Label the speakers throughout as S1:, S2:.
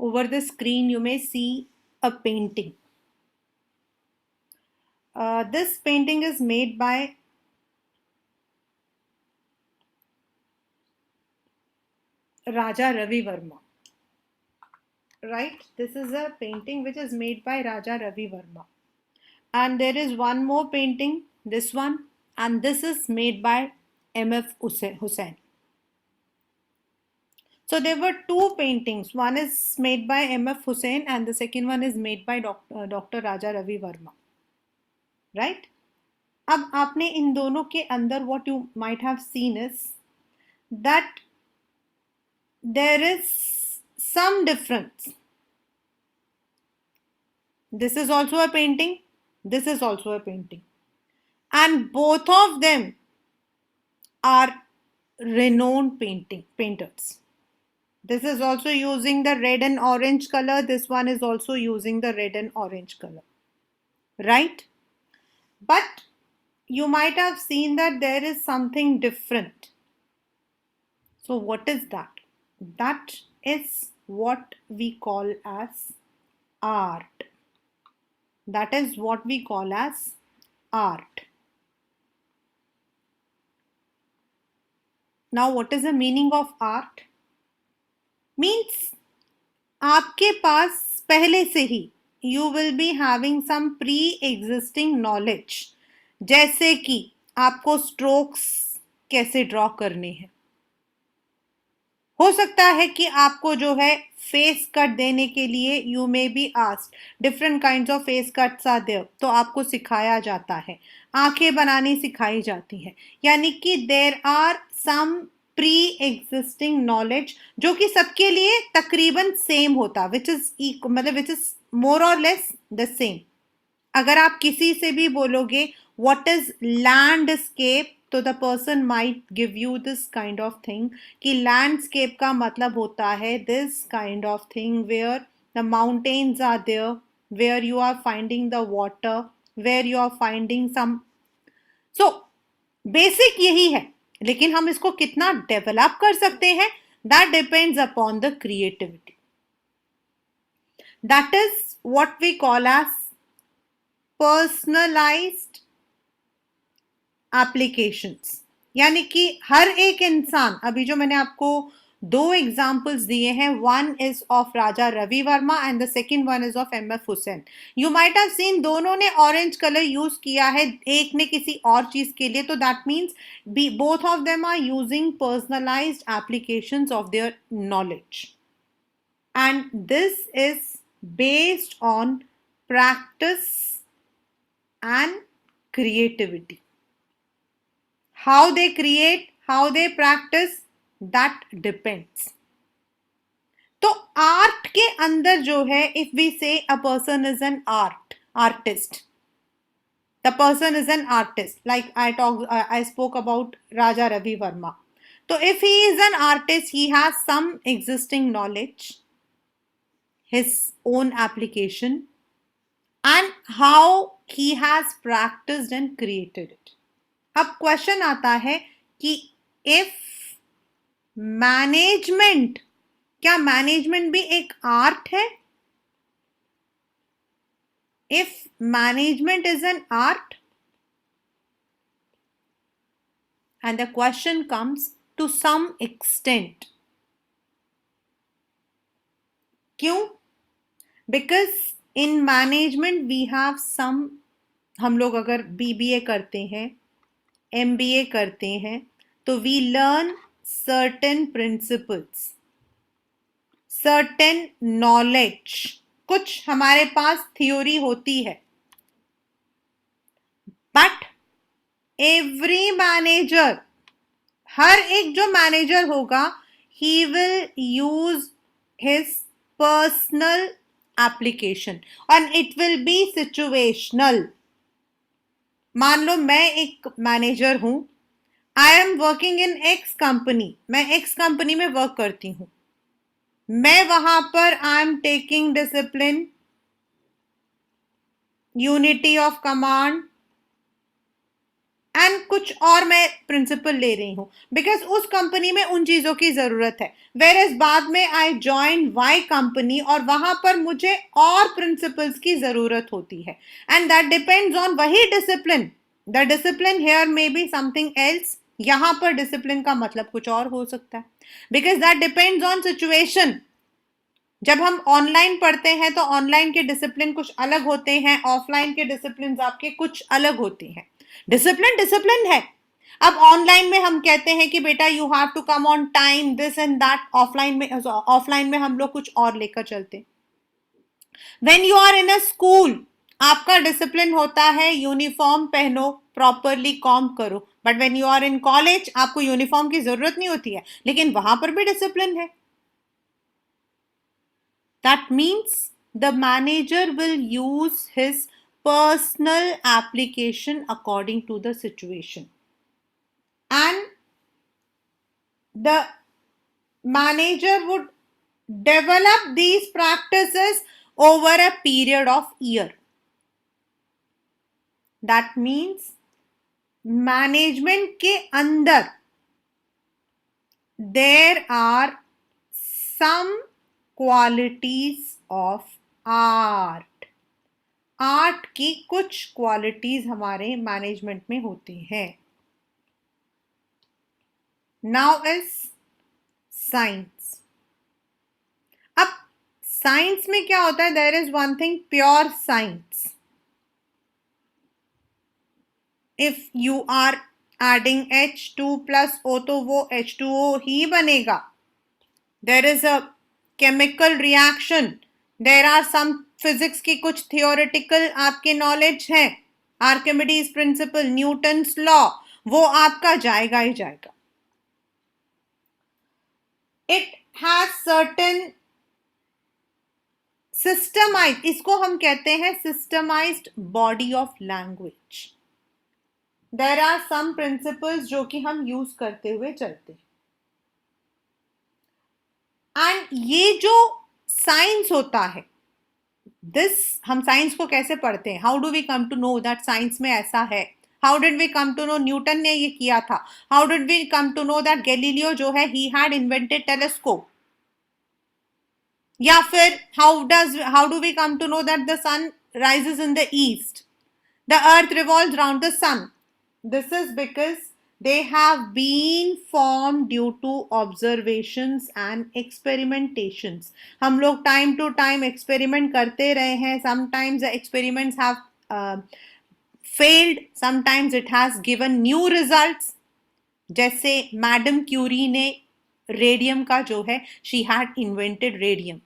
S1: Over the screen, you may see a painting. This painting is made by Raja Ravi Verma. Right? This is a painting which is made by Raja Ravi Verma. And there is one more painting, this one, and this is made by M.F. Hussain. So there were two paintings. One is made by M.F. Hussain and the second one is made by Dr. Raja Ravi Verma. Right? अब आपने इन दोनों के अंदर what you might have seen is that there is some difference. This is also a painting. This is also a painting. And both of them are renowned painters. This is also using the red and orange color. This one is also using the red and orange color. Right? But you might have seen that there is something different. So what is that? That is what we call as art. That is what we call as art. Now what is the meaning of art? Means आपके पास पहले से ही you will be having some pre-existing knowledge, जैसे कि आपको strokes कैसे draw करने हैं. हो सकता है कि आपको जो है फेस कट देने के लिए you may be asked different kinds of face cuts are there, तो आपको सिखाया जाता है. आंखें बनानी सिखाई जाती है. यानी कि there are some pre existing knowledge जो कि सबके लिए तकरीबन सेम होता, विच इज मतलब विच इज मोर और लेस द सेम. अगर आप किसी से भी बोलोगे व्हाट इज लैंडस्केप, तो the person might give you this kind of thing कि लैंडस्केप का मतलब होता है this kind of thing where the mountains are there, where you are finding the water, where you are finding some. So basic यही है, लेकिन हम इसको कितना डेवलप कर सकते हैं that depends upon the creativity. That is what we call as personalised applications. यानी कि हर एक इंसान, अभी जो मैंने आपको दो एग्जाम्पल्स दिए हैं, one is of Raja Ravi Varma and the second one is of M F Hussain. You might have seen दोनों ने ऑरेंज कलर यूज किया है, एक ने किसी और चीज के लिए, तो that means both of them are using personalised applications of their knowledge. And this is based on practice and creativity. How they create, how they practice, that depends. तो आर्ट के अंदर जो है, if we say a person is an artist, the person is an artist, like I spoke about Raja Ravi Varma. तो if he is an artist, he has some existing knowledge, his own application, and how he has practiced and created it. अब question आता है कि if management, क्या management भी एक art है? If management is an art, and the question comes to some extent. क्यों? Because in management we have some, हम लोग अगर बीबीए करते हैं, MBA करते हैं, तो we learn certain principles, certain knowledge. कुछ हमारे पास थ्योरी होती है, बट एवरी मैनेजर, हर एक जो मैनेजर होगा, he will use his personal application and it will B situational. मान लो मैं एक मैनेजर हूं, I am working in x company, मैं एक्स कंपनी में वर्क करती हूं. मैं वहां पर I am taking discipline, unity of command, and कुछ और मैं प्रिंसिपल ले रही हूं बिकॉज उस कंपनी में उन चीजों की जरूरत है, वेर एज बाद में आई ज्वाइन वाई कंपनी और वहां पर मुझे और प्रिंसिपल्स की जरूरत होती है, एंड दैट डिपेंड्स ऑन वही discipline. The discipline here may be something else, यहां पर डिसिप्लिन का मतलब कुछ और हो सकता है, because that depends on situation. जब हम ऑनलाइन पढ़ते हैं तो ऑनलाइन के डिसिप्लिन कुछ अलग होते हैं, ऑफलाइन के डिसिप्लिन आपके कुछ अलग होते हैं। डिसिप्लिन डिसिप्लिन है। अब ऑनलाइन में हम कहते हैं कि बेटा you have to come on time, this and that. Offline में हम लोग कुछ और लेकर चलते। When you are in a school, आपका डिसिप्लिन होता है यूनिफॉर्म पहनो, प्रॉपरली कॉम करो। But when you are in college, आपको यूनिफॉर्म की जरूरत नहीं होती है, लेकिन वहां पर भी डिसिप्लिन है। That means the manager will use his personal application according to the situation. And the manager would develop these practices over a period of year. That means management के अंदर there are some qualities of art. Art की कुछ qualities हमारे management में होती हैं। Now is science. अब science में क्या होता है, there is one thing, pure science. If you are adding H2 plus O तो वो H2O ही बनेगा। There is a chemical reaction, there are some physics की कुछ थियोरेटिकल आपके नॉलेज है, आर्किमिडीज प्रिंसिपल, न्यूटन्स लॉ, वो आपका जाएगा ही जाएगा। इट हैज सर्टेन सिस्टमाइज, इसको हम कहते हैं systematised body of language. There are some principles जो कि हम यूज करते हुए चलते हैं। एंड ये जो साइंस होता है, दिस, हम साइंस को कैसे पढ़ते हैं, how do we come to know that science में ऐसा है, how did we come to know Newton ने ये किया था, how did we come to know that Galileo जो है ही हैड इन्वेंटेड टेलीस्कोप, या फिर how do we come to know that the sun rises in the east, the earth revolves around the sun. This is because they have been formed due to observations and experimentations. हम लोग time to time experiment करते रहे हैं। Sometimes the experiments have failed, sometimes it has given new results. जैसे madam Curie ने रेडियम का जो है, she had invented radium.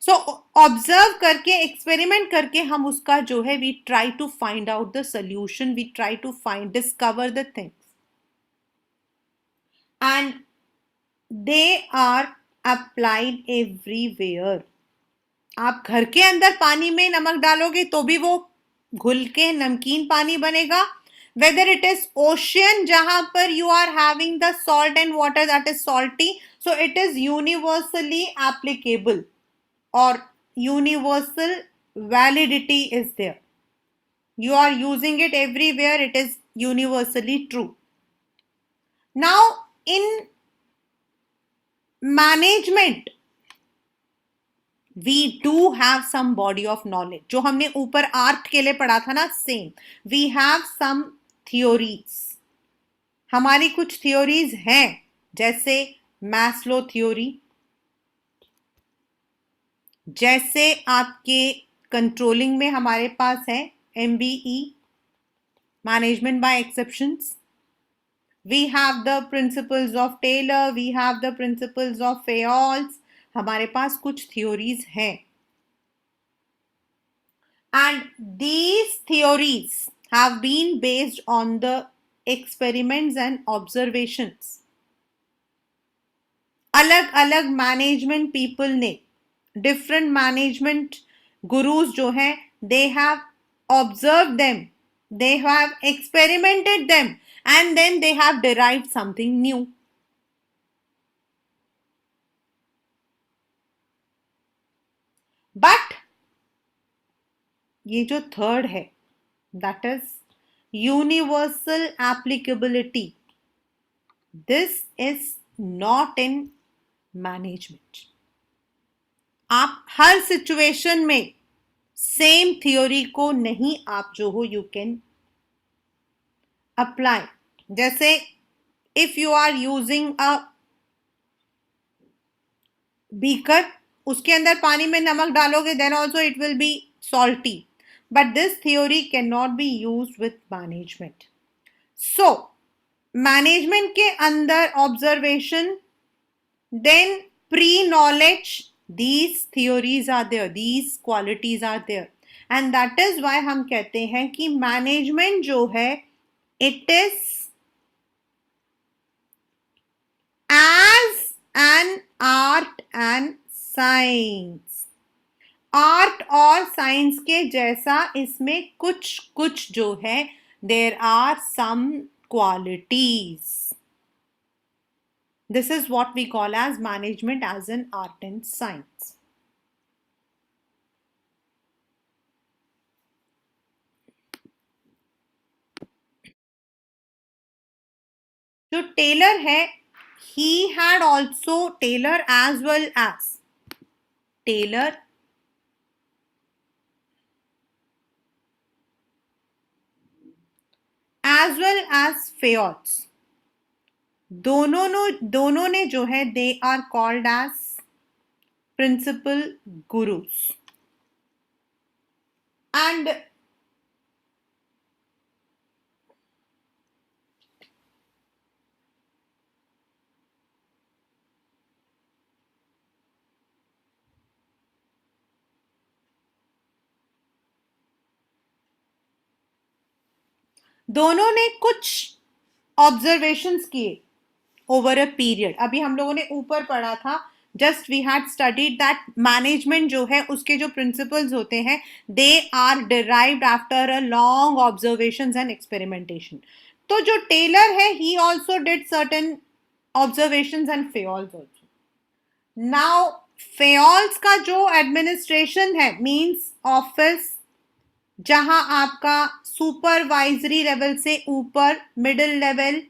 S1: So observe करके, एक्सपेरिमेंट करके हम उसका जो है, we try to find out the solution, we try to find discover the things, and they are applied everywhere. आप घर के अंदर पानी में नमक डालोगे तो भी वो घुल के नमकीन पानी बनेगा, whether it is ocean जहां पर you are having the salt and water that is salty, so it is universally applicable, or universal validity is there. You are using it everywhere, it is universally true. Now in management we do have some body of knowledge, जो हमने ऊपर art के लिए पढ़ा था ना, same, we have some theories. हमारी कुछ theories हैं, जैसे मैस्लो थ्योरी, जैसे आपके कंट्रोलिंग में हमारे पास है MBE, management by exceptions. We have the principles of Taylor, we have the principles of Fayol's. हमारे पास कुछ थ्योरीज हैं, and these theories have been based on the experiments and observations. अलग अलग मैनेजमेंट पीपल ने, डिफरेंट मैनेजमेंट गुरुज जो हैं, they have observed them, they have experimented them, and then they have derived something new. But ये जो third है, that is universal applicability. This is not in management. आप हर situation में same theory को नहीं आप जो हो यू कैन अप्लाई. जैसे if you are using a beaker, उसके अंदर पानी में नमक डालोगे then also it will be salty, but this theory can not be use with management. So management के अंदर observation, then pre-knowledge, these theories are there, these qualities are there, and that is why हम कहते हैं कि management जो है it is as an art and science. Art और science के जैसा इसमें कुछ कुछ जो है there are some qualities. This is what we call as management as an art and science. जो टेलर है, he had also Taylor as well as Taylor as well as Fayolles. दोनों ने जो है they are called as principal gurus. And दोनों ने कुछ observations किए ओवर अ पीरियड. अभी हम लोगों ने ऊपर पढ़ा था, just we had studied that management जो है उसके जो प्रिंसिपल्स होते हैं they are derived after a long observations and experimentation. तो जो टेलर है he also did certain observations and Fayol's also. Now Fayol's का जो एडमिनिस्ट्रेशन है मींस ऑफिस जहां आपका सुपरवाइजरी लेवल से ऊपर मिडिल लेवल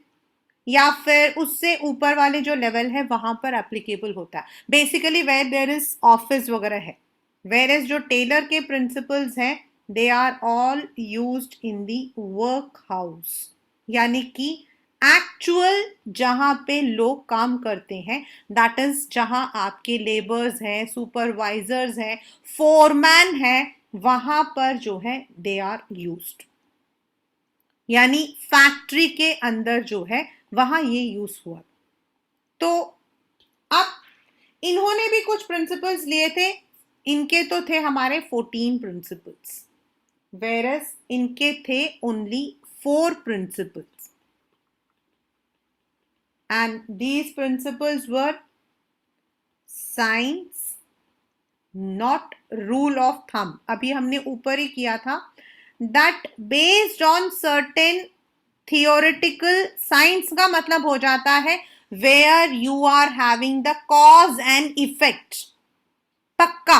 S1: या फिर उससे ऊपर वाले जो लेवल है वहां पर एप्लीकेबल होता है. Basically where there is office वगैरह है. वेयर इज जो टेलर के प्रिंसिपल्स हैं they are all used in the work house, यानी कि एक्चुअल जहां पे लोग काम करते हैं, दैट इज जहां आपके लेबर्स हैं, सुपरवाइजर्स हैं, फोरमैन है, वहां पर जो है दे आर यूज्ड. यानी फैक्ट्री के अंदर जो है वहां ये यूज हुआ. तो अब इन्होंने भी कुछ प्रिंसिपल्स लिए थे. इनके तो थे हमारे 14 प्रिंसिपल्स, वेरस इनके थे only 4 principles. And these principles were science, not rule of thumb. अभी हमने ऊपर ही किया था that based on certain theoretical. Science का मतलब हो जाता है where you are having the cause and effect. पक्का.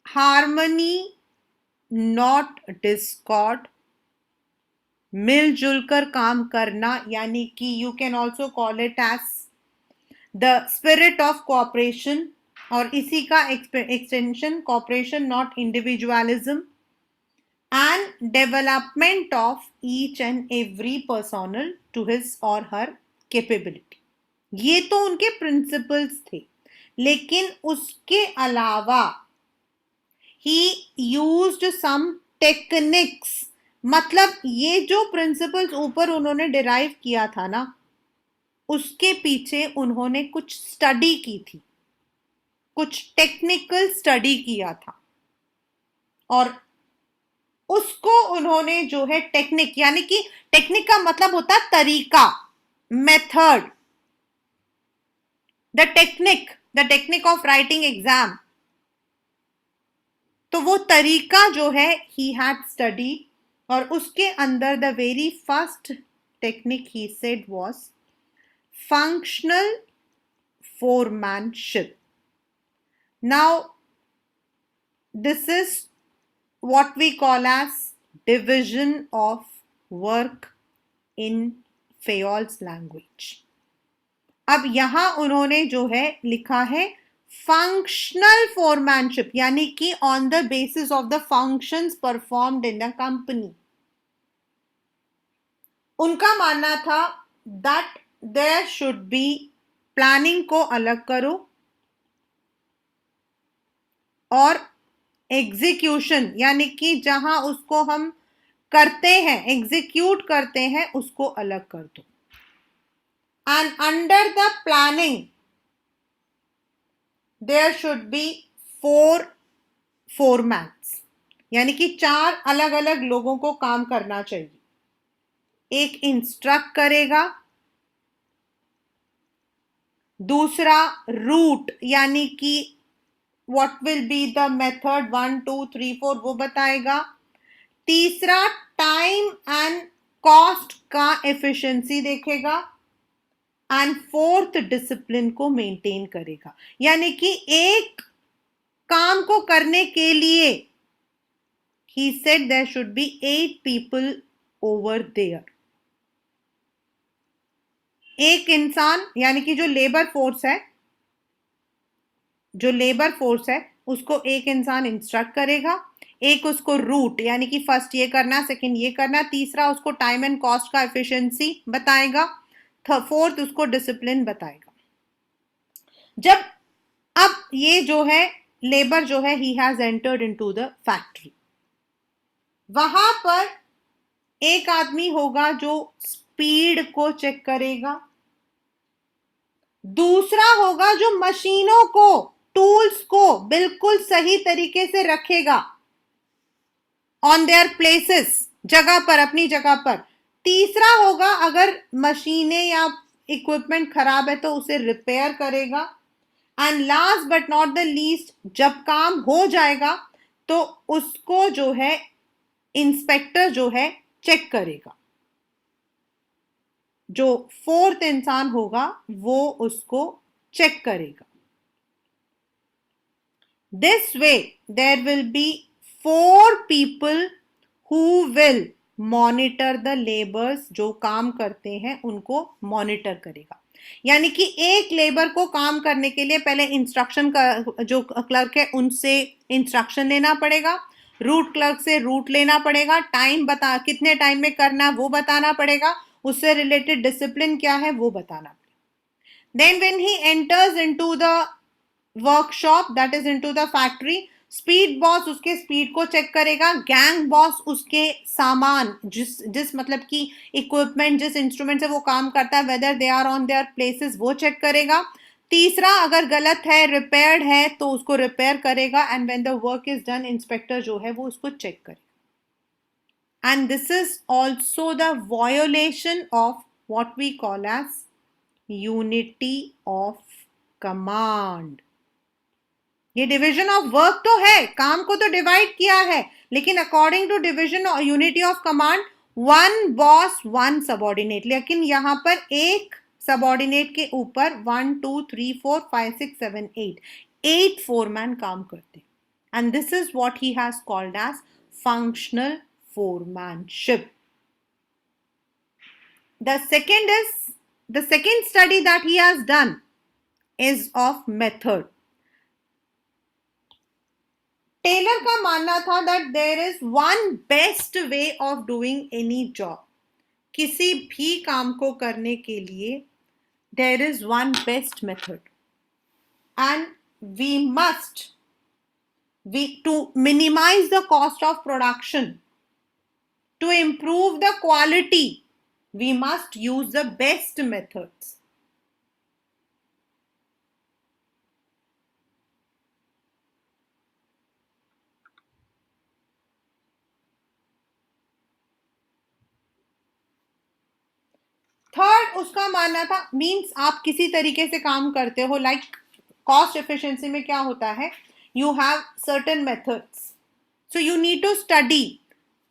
S1: Harmony not discord. मिलजुल कर काम करना, यानी कि you can also call it as the spirit of cooperation, और इसी का extension cooperation not individualism, and development of each and every personnel to his or her capability. ये तो उनके प्रिंसिपल्स थे. लेकिन उसके अलावा he used some techniques. मतलब ये जो प्रिंसिपल्स ऊपर उन्होंने डिराइव किया था ना, उसके पीछे उन्होंने कुछ स्टडी की थी, कुछ टेक्निकल स्टडी किया था, और उसको उन्होंने जो है टेक्निक, यानी कि टेक्निक का मतलब होता है तरीका, method. The technique of writing exam. तो वो तरीका जो है ही हैड स्टडी, और उसके अंदर the very first technique he said was functional foremanship. Now this is what we call as division of work in Fayol's language. अब यहां उन्होंने जो है लिखा है फंक्शनल फोरमैनशिप, यानी कि on the basis of the functions performed in the company. उनका मानना था that there should be, planning को अलग करो और एग्जीक्यूशन, यानी कि जहां उसको हम करते हैं, एग्जीक्यूट करते हैं, उसको अलग कर दो. And under the planning there should be 4 foremans, यानी कि 4 अलग अलग लोगों को काम करना चाहिए. एक इंस्ट्रक्ट करेगा, दूसरा रूट, यानी कि what will be the method 1 2 3 4 वो बताएगा. तीसरा टाइम एंड कॉस्ट का एफिशिएंसी देखेगा. एंड फोर्थ डिसिप्लिन को मेंटेन करेगा. यानी कि एक काम को करने के लिए he said there should be 8 people over there. एक इंसान, यानी कि जो लेबर फोर्स है उसको एक इंसान इंस्ट्रक्ट करेगा, एक उसको रूट, यानी कि फर्स्ट ये करना, सेकंड ये करना, तीसरा उसको टाइम एंड कॉस्ट का एफिशिएंसी बताएगा, फोर्थ उसको डिसिप्लिन बताएगा. जब अब ये जो है लेबर जो है he has entered into the factory, वहां पर एक आदमी होगा जो स्पीड को चेक करेगा, दूसरा होगा जो मशीनों को, टूल्स को बिल्कुल सही तरीके से रखेगा ऑन देयर प्लेसेस, जगह पर, अपनी जगह पर. तीसरा होगा अगर मशीनें या इक्विपमेंट खराब है तो उसे रिपेयर करेगा. And last but not the least, जब काम हो जाएगा तो उसको जो है इंस्पेक्टर जो है चेक करेगा. जो फोर्थ इंसान होगा वो उसको चेक करेगा. This way there will be 4 people who will monitor the labours, जो काम करते हैं उनको मॉनिटर करेगा. यानी कि एक लेबर को काम करने के लिए पहले इंस्ट्रक्शन का, जो क्लर्क है उनसे इंस्ट्रक्शन लेना पड़ेगा, रूट क्लर्क से रूट लेना पड़ेगा, टाइम बता, कितने टाइम में करना वो बताना पड़ेगा, उससे रिलेटेड डिसिप्लिन क्या है वो बताना पड़ेगा. Then when he enters into the workshop, that is into the factory, speed boss उसके स्पीड को चेक करेगा, गैंग बॉस उसके सामान, जिस मतलब कि इक्विपमेंट, जिस इंस्ट्रूमेंट से वो काम करता है, whether they are on their places, वो चेक करेगा. तीसरा अगर गलत है, रिपेयर्ड है तो उसको रिपेयर करेगा. And when the work is done, inspector जो है वो उसको चेक करेगा. And this is also the violation of what we call as unity of command. ये डिविजन ऑफ वर्क तो है, काम को तो डिवाइड किया है, लेकिन according to division unity of command, 1 boss 1 subordinate. लेकिन यहां पर एक सबॉर्डिनेट के ऊपर 1 2 3 4 5 6 7 8 फोरमैन काम करते. And this is what he has called as functional foremanship. The second study that he has done is of method. Taylor का मानना था that there is one best way of doing any job. किसी भी काम को करने के लिए there is one best method, and to minimize the cost of production, to improve the quality, we must use the best methods. Third उसका मानना था, मींस आप किसी तरीके से काम करते हो, लाइक कॉस्ट एफिशिएंसी में क्या होता है, you have certain methods, so you need to study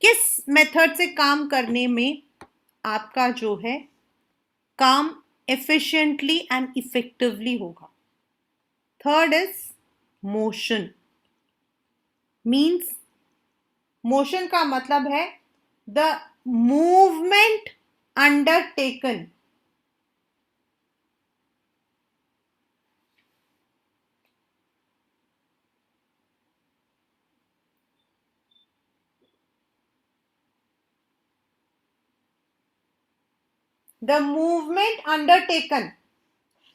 S1: किस मेथड से काम करने में आपका जो है काम एफिशिएंटली एंड इफेक्टिवली होगा. Third is motion. Means motion का मतलब है The movement undertaken. The movement undertaken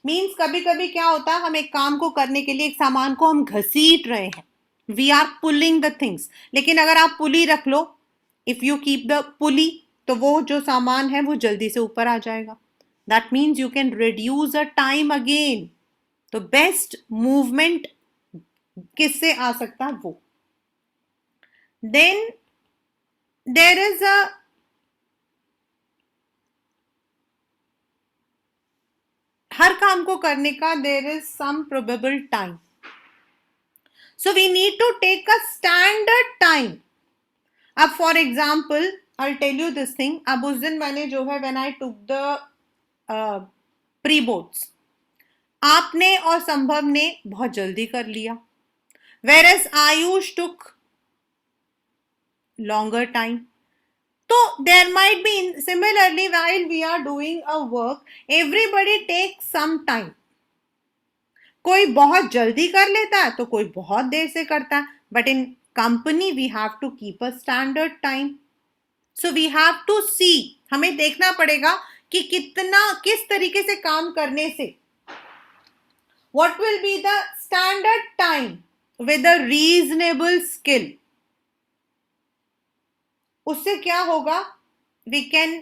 S1: means कभी कभी क्या होता है, हम एक काम को करने के लिए एक सामान को हम घसीट रहे हैं, we are pulling the things. लेकिन अगर आप पुली रख लो, if you keep the pulley, तो वो जो सामान है वो जल्दी से ऊपर आ जाएगा. That means you can reduce a time again. तो बेस्ट मूवमेंट किससे आ सकता है वो. देन देर इज अ हर काम को करने का there is some probable time. So we need to take a standard time. अब for example I tell you this thing. अब उस दिन मैंने जो है when I took the pre boards, आपने और संभव ने बहुत जल्दी कर लिया, whereas Ayush took longer time. तो there might be similarly while we are doing a work, everybody take some time. कोई बहुत जल्दी कर लेता है तो कोई बहुत देर से करता है, but in company we have to keep a standard time. So we have to see, हमें देखना पड़ेगा कि कितना किस तरीके से काम करने से what will be the standard time with a reasonable skill. उससे क्या होगा, we can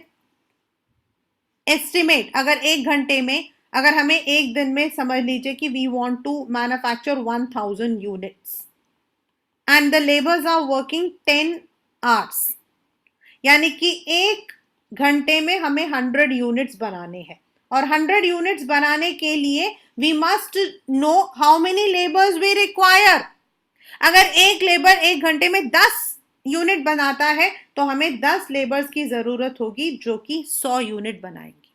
S1: estimate. अगर एक घंटे में, अगर हमें एक दिन में समझ लीजिए कि we want to manufacture 1000 units and the laborers are working 10 hours, यानी कि एक घंटे में हमें 100 यूनिट्स बनाने हैं. और 100 यूनिट्स बनाने के लिए we must know how many labours we require. अगर एक लेबर एक घंटे में 10 यूनिट बनाता है तो हमें 10 लेबर्स की जरूरत होगी जो कि 100 यूनिट बनाएंगे.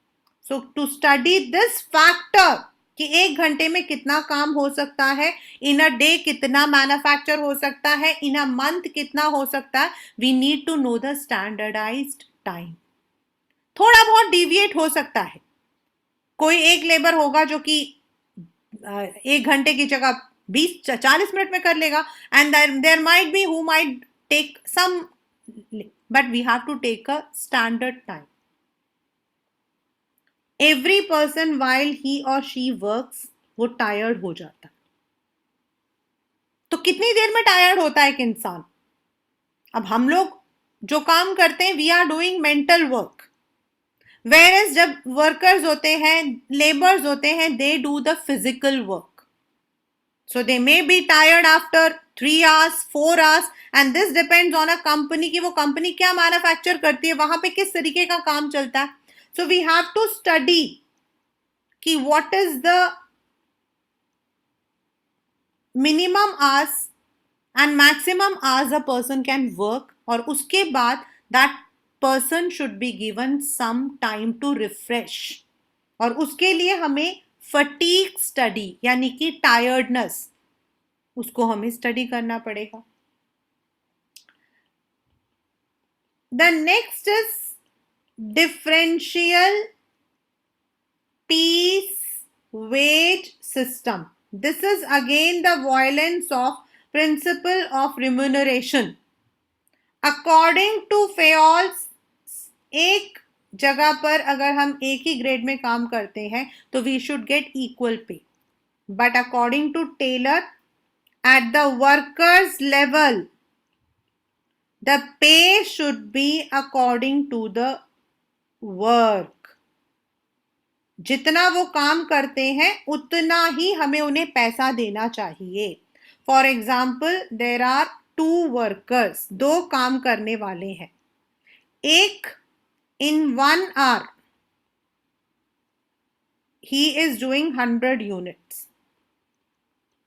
S1: सो टू स्टडी दिस फैक्टर कि एक घंटे में कितना काम हो सकता है, इन अ डे कितना मैन्युफैक्चर हो सकता है, इन अ मंथ कितना हो सकता है, we need to know the standardised time. थोड़ा बहुत डिविएट हो सकता है. कोई एक लेबर होगा जो कि एक घंटे की जगह 20-40 मिनट में कर लेगा, and there might be who might take some, but we have to take a standard time. Every person while he और शी वर्क्स, वो टायर्ड हो जाता है. तो कितनी देर में टायर्ड होता है एक इंसान. अब हम लोग जो काम करते हैं we are doing mental work, whereas जब वर्कर्स होते हैं, लेबर्स होते हैं, they do the physical work. So they may be tired after 3 hours, 4 hours, and this depends on a company कि वो कंपनी क्या मैन्युफैक्चर करती है, वहां पे किस तरीके का काम चलता है. So we have to study कि what is the minimum hours and maximum hours a person can work, और उसके बाद that person should be given some time to refresh. और उसके लिए हमें फटीग स्टडी यानी कि टायर्डनेस, उसको हमें स्टडी करना पड़ेगा. The next is differential piece wage system. This is again the violence of principle of remuneration. According to Fayol's, एक जगह पर अगर हम एक ही ग्रेड में काम करते हैं तो we should get equal pay, but according to Taylor, at the workers level the pay should be according to the work. जितना वो काम करते हैं उतना ही हमें उन्हें पैसा देना चाहिए. For example there are 2 workers, 2 काम करने वाले हैं. एक in 1 hour he is doing 100 units,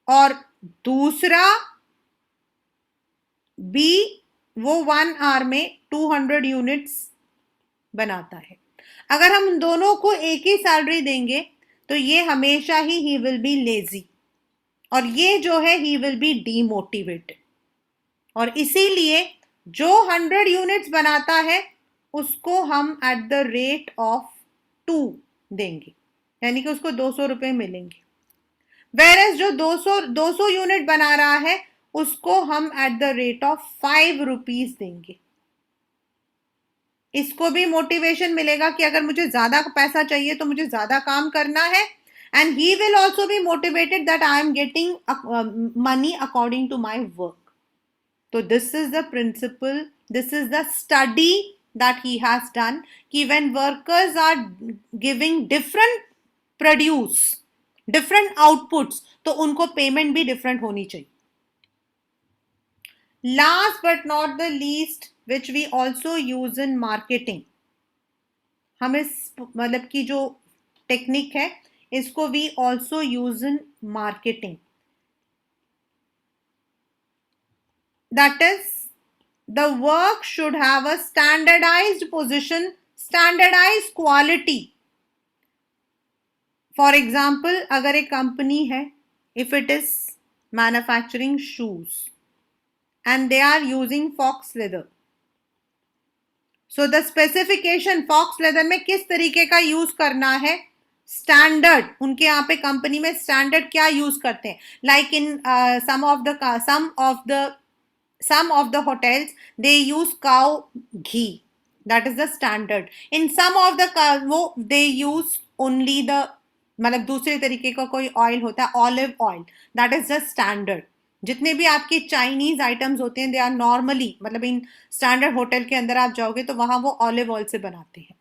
S1: और दूसरा बी वो 1 आवर में 200 यूनिट्स बनाता है. अगर हम दोनों को एक ही सैलरी देंगे तो ये हमेशा ही विल बी लेजी, और ये जो है ही विल बी डीमोटिवेटेड. और इसीलिए जो 100 यूनिट्स बनाता है उसको हम एट द रेट ऑफ 2 देंगे, यानी कि उसको 200 रुपए मिलेंगे। वेरएस जो 200 यूनिट बना रहा है उसको हम at the rate of 5 rupees देंगे। इसको भी मोटिवेशन मिलेगा कि अगर मुझे ज्यादा पैसा चाहिए तो मुझे ज्यादा काम करना है, and he will also be motivated that I am getting money according to my work. तो this is the principle, this is the study that he has done कि when workers are giving different produce, different outputs, तो उनको payment भी different होनी चाहिए। Last but not the least, which we also use in marketing, हम इस मतलब की जो टेक्निक है इसको we also use in marketing, that is the work should have a standardized position, standardized quality. For example, अगर एक कंपनी है, if it is manufacturing shoes and they are using fox leather, so the specification fox leather में किस तरीके का use करना है, standard, उनके यहाँ पे कंपनी में स्टैंडर्ड क्या यूज करते हैं, like in some of the hotels they use cow ghee, that is the standard. In some of the वो they use only the मतलब दूसरे तरीके का कोई ऑयल होता है, olive oil, that is the standard. जितने भी आपके चाइनीज आइटम्स होते हैं दे आर नॉर्मली, मतलब इन स्टैंडर्ड होटल के अंदर आप जाओगे तो वहां वो ऑलिव ऑयल से बनाते हैं।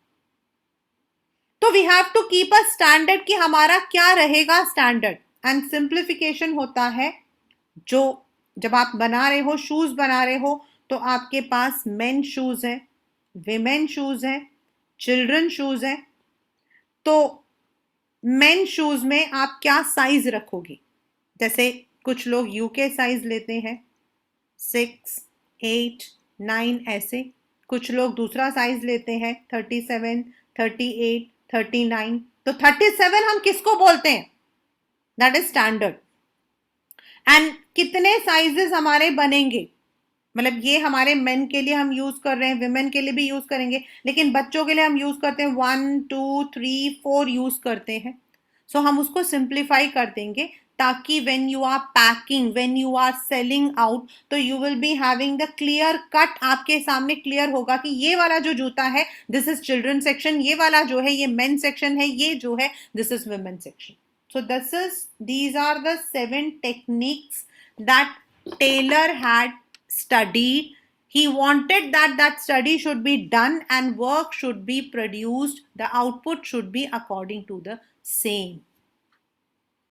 S1: तो we have to keep a standard कि हमारा क्या रहेगा स्टैंडर्ड, एंड सिंप्लीफिकेशन होता है जो जब आप बना रहे हो, शूज बना रहे हो, तो आपके पास मेन शूज है, विमेन शूज है, चिल्ड्रन शूज है। तो मेन शूज में आप क्या साइज रखोगे, जैसे कुछ लोग यूके साइज लेते हैं 6, 8, 9 ऐसे, कुछ लोग दूसरा साइज लेते हैं 37, 38, 39। तो 37 हम किसको बोलते हैं, दैट इज स्टैंडर्ड। एंड कितने साइजेस हमारे बनेंगे, मतलब ये हमारे मेन के लिए हम यूज कर रहे हैं, विमेन के लिए भी यूज करेंगे, लेकिन बच्चों के लिए हम यूज करते हैं 1, 2, 3, 4 यूज करते हैं। सो हम उसको सिंप्लीफाई कर देंगे ताकि when you are packing, when you are selling out, तो you will be having the clear cut, आपके सामने क्लियर होगा कि ये वाला जो जूता है दिस इज चिल्ड्रन सेक्शन, ये वाला जो है ये मेन सेक्शन है, ये जो है this is women section. So these are the 7 techniques that Taylor had studied. He wanted that study should be done and work should be produced. The output should be according to the same.